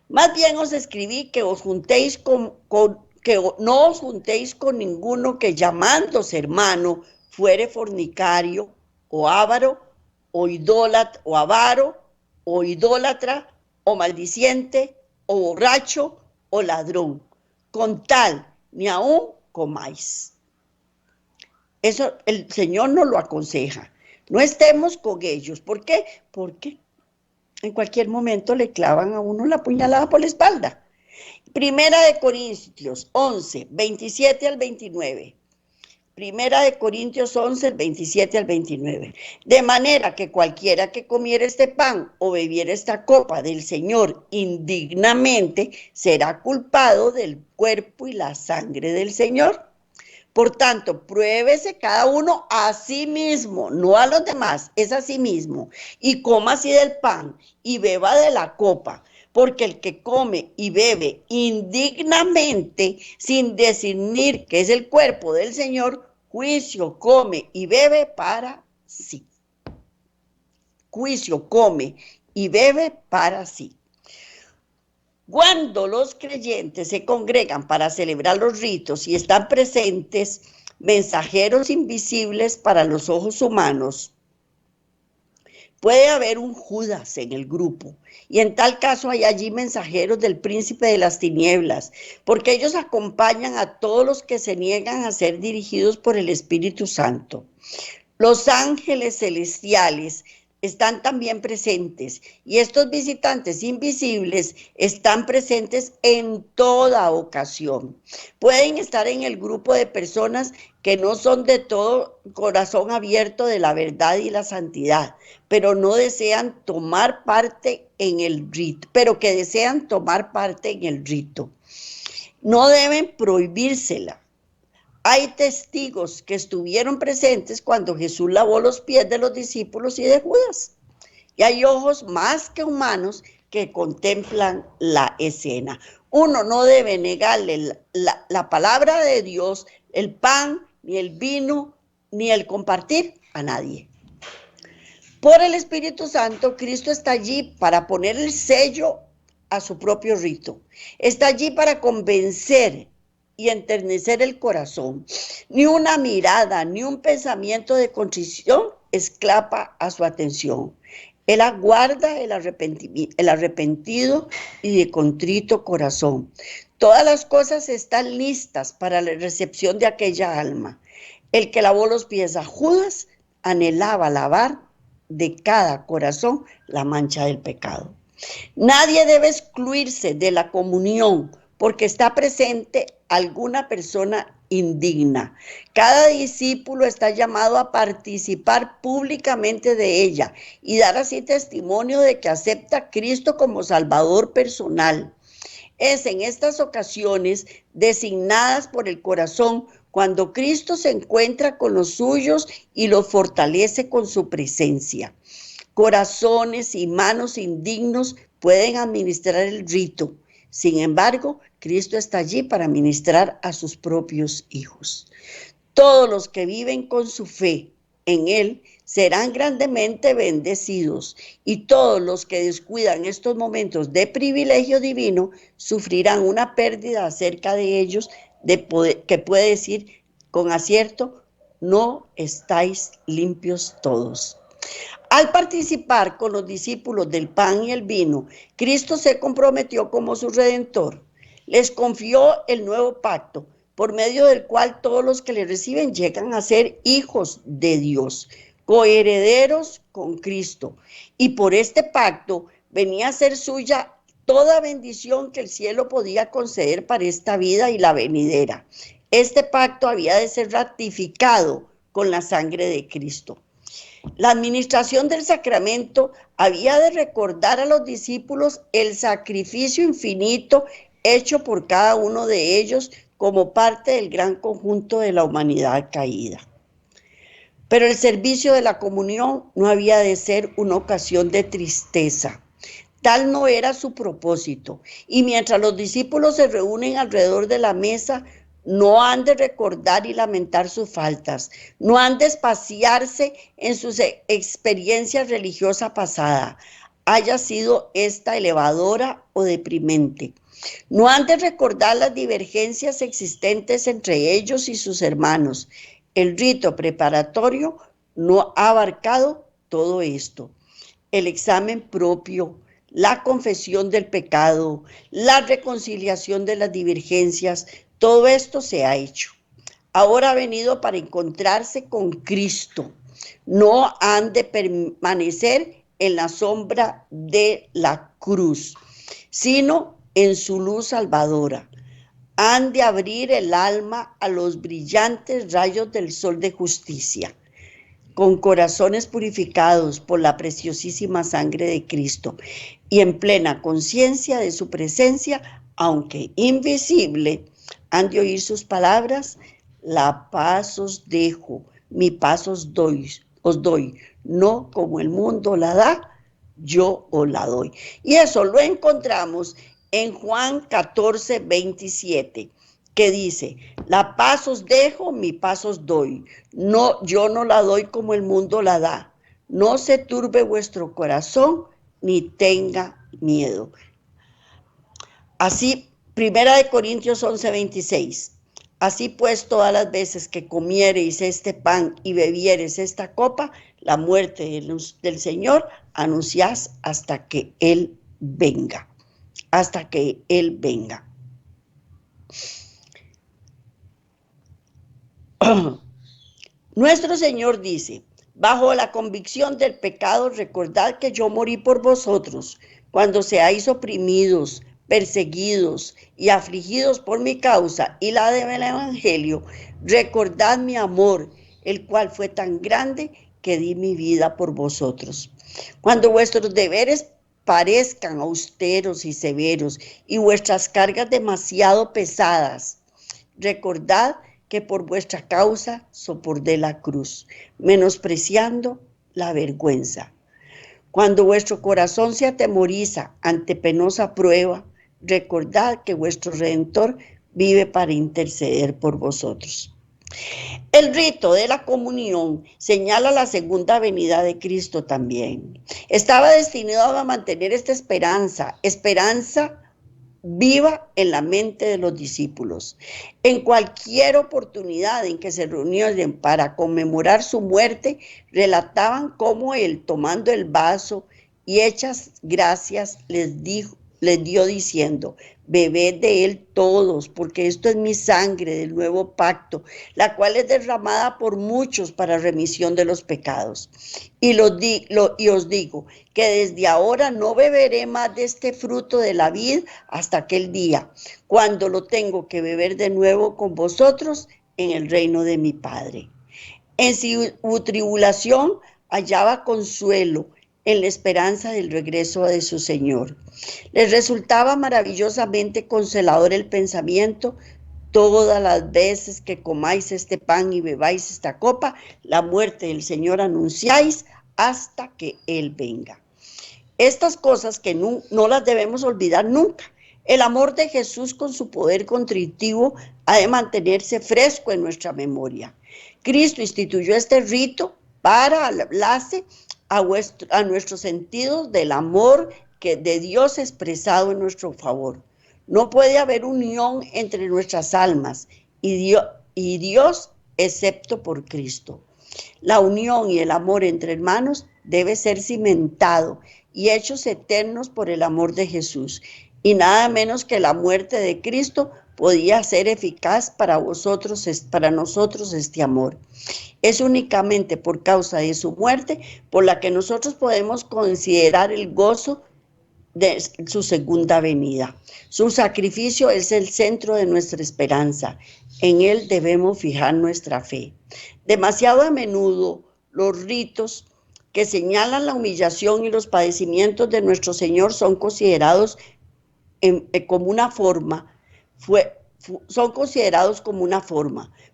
Más bien os escribí que no os juntéis con ninguno que llamándose hermano fuere fornicario o avaro o idólatra o maldiciente o borracho o ladrón, con tal ni aún comáis. Eso el Señor nos lo aconseja. No estemos con ellos. ¿Por qué? Porque en cualquier momento le clavan a uno la puñalada por la espalda. 1 Corintios 11, 27 al 29. 1 Corintios 11, 27 al 29. De manera que cualquiera que comiera este pan o bebiera esta copa del Señor indignamente será culpado del cuerpo y la sangre del Señor. Por tanto, pruébese cada uno a sí mismo, no a los demás, es a sí mismo, y coma así del pan y beba de la copa, porque el que come y bebe indignamente, sin discernir que es el cuerpo del Señor, juicio come y bebe para sí. Juicio come y bebe para sí. Cuando los creyentes se congregan para celebrar los ritos y están presentes mensajeros invisibles para los ojos humanos, puede haber un Judas en el grupo, y en tal caso hay allí mensajeros del príncipe de las tinieblas, porque ellos acompañan a todos los que se niegan a ser dirigidos por el Espíritu Santo. Los ángeles celestiales están también presentes, y estos visitantes invisibles están presentes en toda ocasión. Pueden estar en el grupo de personas que no son de todo corazón abierto de la verdad y la santidad, pero no desean tomar parte en el rito, pero que desean tomar parte en el rito. No deben prohibírsela. Hay testigos que estuvieron presentes cuando Jesús lavó los pies de los discípulos y de Judas. Y hay ojos más que humanos que contemplan la escena. Uno no debe negarle la palabra de Dios, el pan, ni el vino, ni el compartir a nadie. Por el Espíritu Santo, Cristo está allí para poner el sello a su propio rito. Está allí para convencer y enternecer el corazón. Ni una mirada, ni un pensamiento de contrición escapa a su atención. Él aguarda el arrepentido y de contrito corazón. Todas las cosas están listas para la recepción de aquella alma. El que lavó los pies a Judas anhelaba lavar de cada corazón la mancha del pecado. Nadie debe excluirse de la comunión porque está presente alguna persona indigna. Cada discípulo está llamado a participar públicamente de ella y dar así testimonio de que acepta a Cristo como Salvador personal. Es en estas ocasiones designadas por el corazón cuando Cristo se encuentra con los suyos y los fortalece con su presencia. Corazones y manos indignos pueden administrar el rito. Sin embargo, Cristo está allí para ministrar a sus propios hijos. Todos los que viven con su fe en Él serán grandemente bendecidos, y todos los que descuidan estos momentos de privilegio divino sufrirán una pérdida acerca de ellos que puede decir con acierto: no estáis limpios todos. Al participar con los discípulos del pan y el vino, Cristo se comprometió como su redentor. Les confió el nuevo pacto, por medio del cual todos los que le reciben llegan a ser hijos de Dios, coherederos con Cristo. Y por este pacto venía a ser suya toda bendición que el cielo podía conceder para esta vida y la venidera. Este pacto había de ser ratificado con la sangre de Cristo. La administración del sacramento había de recordar a los discípulos el sacrificio infinito hecho por cada uno de ellos como parte del gran conjunto de la humanidad caída. Pero el servicio de la comunión no había de ser una ocasión de tristeza. Tal no era su propósito. Y mientras los discípulos se reúnen alrededor de la mesa, no han de recordar y lamentar sus faltas, no han de espaciarse en su experiencia religiosa pasada, haya sido esta elevadora o deprimente. No han de recordar las divergencias existentes entre ellos y sus hermanos. El rito preparatorio no ha abarcado todo esto. El examen propio, la confesión del pecado, la reconciliación de las divergencias, todo esto se ha hecho. Ahora ha venido para encontrarse con Cristo. No han de permanecer en la sombra de la cruz, sino en su luz salvadora. Han de abrir el alma a los brillantes rayos del sol de justicia, con corazones purificados por la preciosísima sangre de Cristo y en plena conciencia de su presencia, aunque invisible. Han de oír sus palabras: la paz os dejo, mi paz os doy, no como el mundo la da, yo os la doy. Y eso lo encontramos en Juan 14, 27, que dice: la paz os dejo, mi paz os doy. No, yo no la doy como el mundo la da. No se turbe vuestro corazón, ni tenga miedo. Así, 1 Corintios 11, 26. Así pues, todas las veces que comiereis este pan y bebiereis esta copa, la muerte del Señor anunciáis hasta que Él venga. Hasta que Él venga. Nuestro Señor dice: Bajo la convicción del pecado, recordad que yo morí por vosotros, cuando seáis oprimidos, perseguidos y afligidos por mi causa y la del Evangelio. Recordad mi amor, el cual fue tan grande que di mi vida por vosotros. Cuando vuestros deberes parezcan austeros y severos y vuestras cargas demasiado pesadas, recordad que por vuestra causa soporté la cruz, menospreciando la vergüenza. Cuando vuestro corazón se atemoriza ante penosa prueba, recordad que vuestro Redentor vive para interceder por vosotros. El rito de la comunión señala la segunda venida de Cristo también. Estaba destinado a mantener esta esperanza viva en la mente de los discípulos. En cualquier oportunidad en que se reunieron para conmemorar su muerte, relataban cómo él, tomando el vaso y hechas gracias, les dio diciendo: bebed de él todos, porque esto es mi sangre del nuevo pacto, la cual es derramada por muchos para remisión de los pecados. Y os digo que desde ahora no beberé más de este fruto de la vid hasta aquel día, cuando lo tengo que beber de nuevo con vosotros en el reino de mi Padre. En su tribulación hallaba consuelo en la esperanza del regreso de su Señor. Les resultaba maravillosamente consolador el pensamiento: todas las veces que comáis este pan y bebáis esta copa, la muerte del Señor anunciáis hasta que Él venga. Estas cosas que no las debemos olvidar nunca. El amor de Jesús con su poder contritivo ha de mantenerse fresco en nuestra memoria. Cristo instituyó este rito para hablarse a nuestros sentidos del amor de Dios expresado en nuestro favor. No puede haber unión entre nuestras almas y Dios excepto por Cristo. La unión y el amor entre hermanos debe ser cimentado y hechos eternos por el amor de Jesús. Y nada menos que la muerte de Cristo podía ser eficaz para nosotros este amor. Es únicamente por causa de su muerte por la que nosotros podemos considerar el gozo de su segunda venida. Su sacrificio es el centro de nuestra esperanza. En él debemos fijar nuestra fe. Demasiado a menudo los ritos que señalan la humillación y los padecimientos de nuestro Señor son considerados como una forma.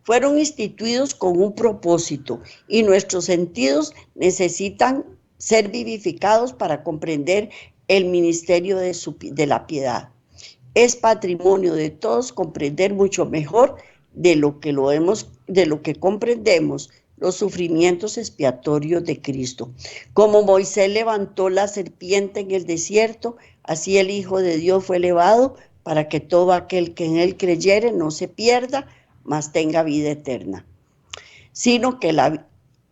Fueron instituidos con un propósito y nuestros sentidos necesitan ser vivificados para comprender el ministerio de la piedad. Es patrimonio de todos comprender mucho mejor de lo que comprendemos los sufrimientos expiatorios de Cristo. Como Moisés levantó la serpiente en el desierto, así el Hijo de Dios fue elevado para que todo aquel que en él creyere no se pierda, mas tenga vida eterna. Sino que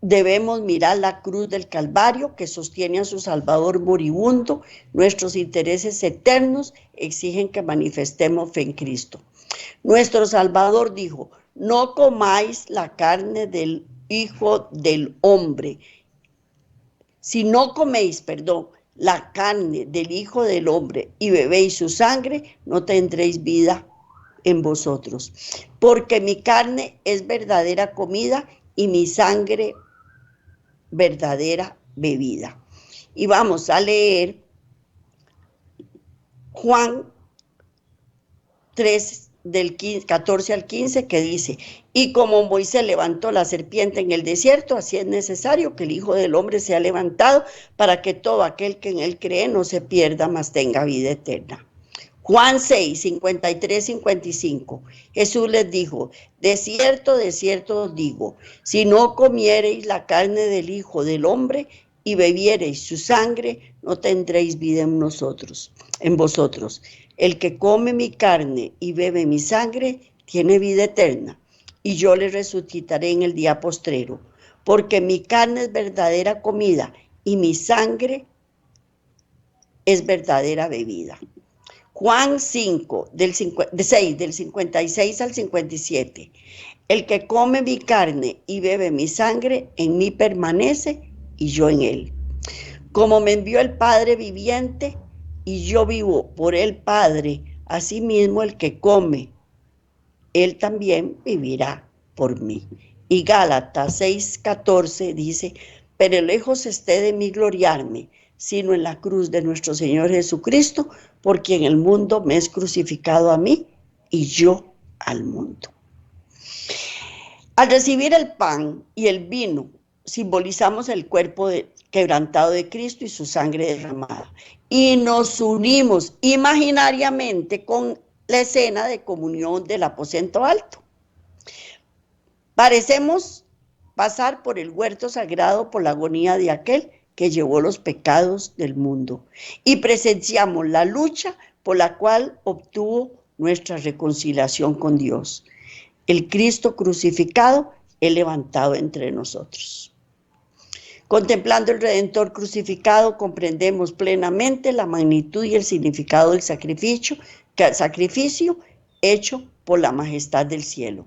debemos mirar la cruz del Calvario que sostiene a su Salvador moribundo. Nuestros intereses eternos exigen que manifestemos fe en Cristo. Nuestro Salvador dijo: no comáis la carne del Hijo del Hombre. Si no coméis, la carne del Hijo del Hombre y bebéis su sangre, no tendréis vida en vosotros. Porque mi carne es verdadera comida y mi sangre verdadera bebida. Y vamos a leer Juan 3, del 14 al 15, que dice: y como Moisés levantó la serpiente en el desierto, así es necesario que el Hijo del Hombre sea levantado, para que todo aquel que en él cree no se pierda, mas tenga vida eterna. Juan 6, 53, 55. Jesús les dijo: de cierto os digo, si no comiereis la carne del Hijo del Hombre y bebiereis su sangre, no tendréis vida en vosotros. El que come mi carne y bebe mi sangre tiene vida eterna, y yo le resucitaré en el día postrero, porque mi carne es verdadera comida y mi sangre es verdadera bebida. Juan 5, del 56 al 57. El que come mi carne y bebe mi sangre, en mí permanece y yo en él. Como me envió el Padre viviente y yo vivo por el Padre, asimismo el que come, él también vivirá por mí. Y Gálatas 6:14 dice, pero lejos esté de mí gloriarme, sino en la cruz de nuestro Señor Jesucristo, por quien el mundo me es crucificado a mí y yo al mundo. Al recibir el pan y el vino, simbolizamos el cuerpo quebrantado de Cristo y su sangre derramada. Y nos unimos imaginariamente con la escena de comunión del aposento alto. Parecemos pasar por el huerto sagrado por la agonía de aquel que llevó los pecados del mundo y presenciamos la lucha por la cual obtuvo nuestra reconciliación con Dios. El Cristo crucificado es levantado entre nosotros. Contemplando el Redentor crucificado, comprendemos plenamente la magnitud y el significado del sacrificio hecho por la majestad del cielo.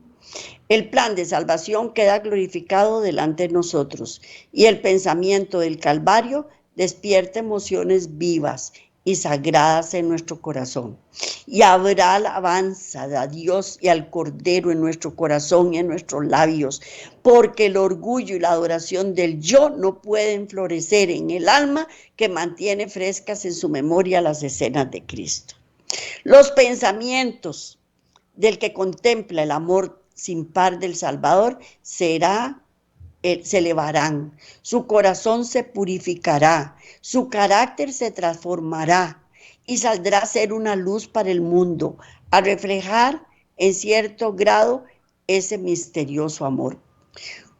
El plan de salvación queda glorificado delante de nosotros y el pensamiento del Calvario despierta emociones vivas y sagradas en nuestro corazón. Y habrá alabanza a Dios y al Cordero en nuestro corazón y en nuestros labios, porque el orgullo y la adoración del yo no pueden florecer en el alma que mantiene frescas en su memoria las escenas de Cristo. Los pensamientos del que contempla el amor sin par del Salvador se elevarán, su corazón se purificará, su carácter se transformará y saldrá a ser una luz para el mundo, a reflejar en cierto grado ese misterioso amor.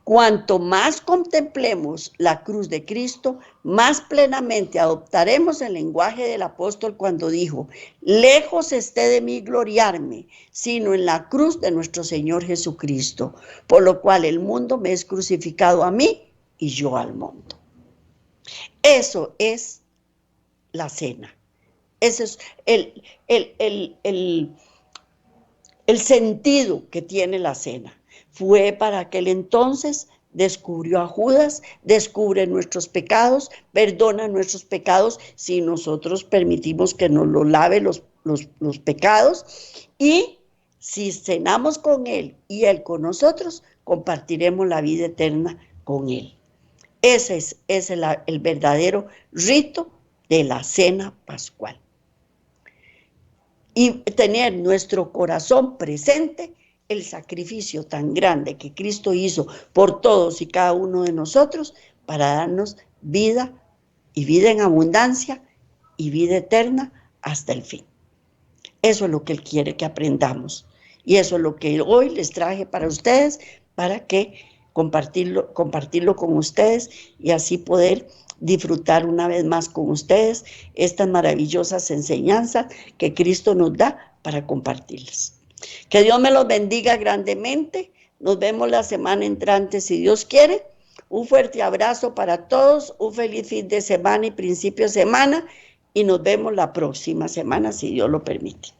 Cuanto más contemplemos la cruz de Cristo, más plenamente adoptaremos el lenguaje del apóstol cuando dijo, lejos esté de mí gloriarme, sino en la cruz de nuestro Señor Jesucristo, por lo cual el mundo me es crucificado a mí y yo al mundo. Eso es la cena. Ese es el sentido que tiene la cena. Fue para aquel entonces, descubrió a Judas, descubre nuestros pecados, perdona nuestros pecados si nosotros permitimos que nos lo lave los pecados, y si cenamos con él y él con nosotros, compartiremos la vida eterna con él. Ese es el verdadero rito de la cena pascual. Y tener nuestro corazón presente el sacrificio tan grande que Cristo hizo por todos y cada uno de nosotros para darnos vida y vida en abundancia y vida eterna hasta el fin. Eso es lo que Él quiere que aprendamos y eso es lo que hoy les traje para ustedes, para que compartirlo con ustedes y así poder disfrutar una vez más con ustedes estas maravillosas enseñanzas que Cristo nos da para compartirlas. Que Dios me los bendiga grandemente. Nos vemos la semana entrante si Dios quiere. Un fuerte abrazo para todos, un feliz fin de semana y principio de semana y nos vemos la próxima semana si Dios lo permite.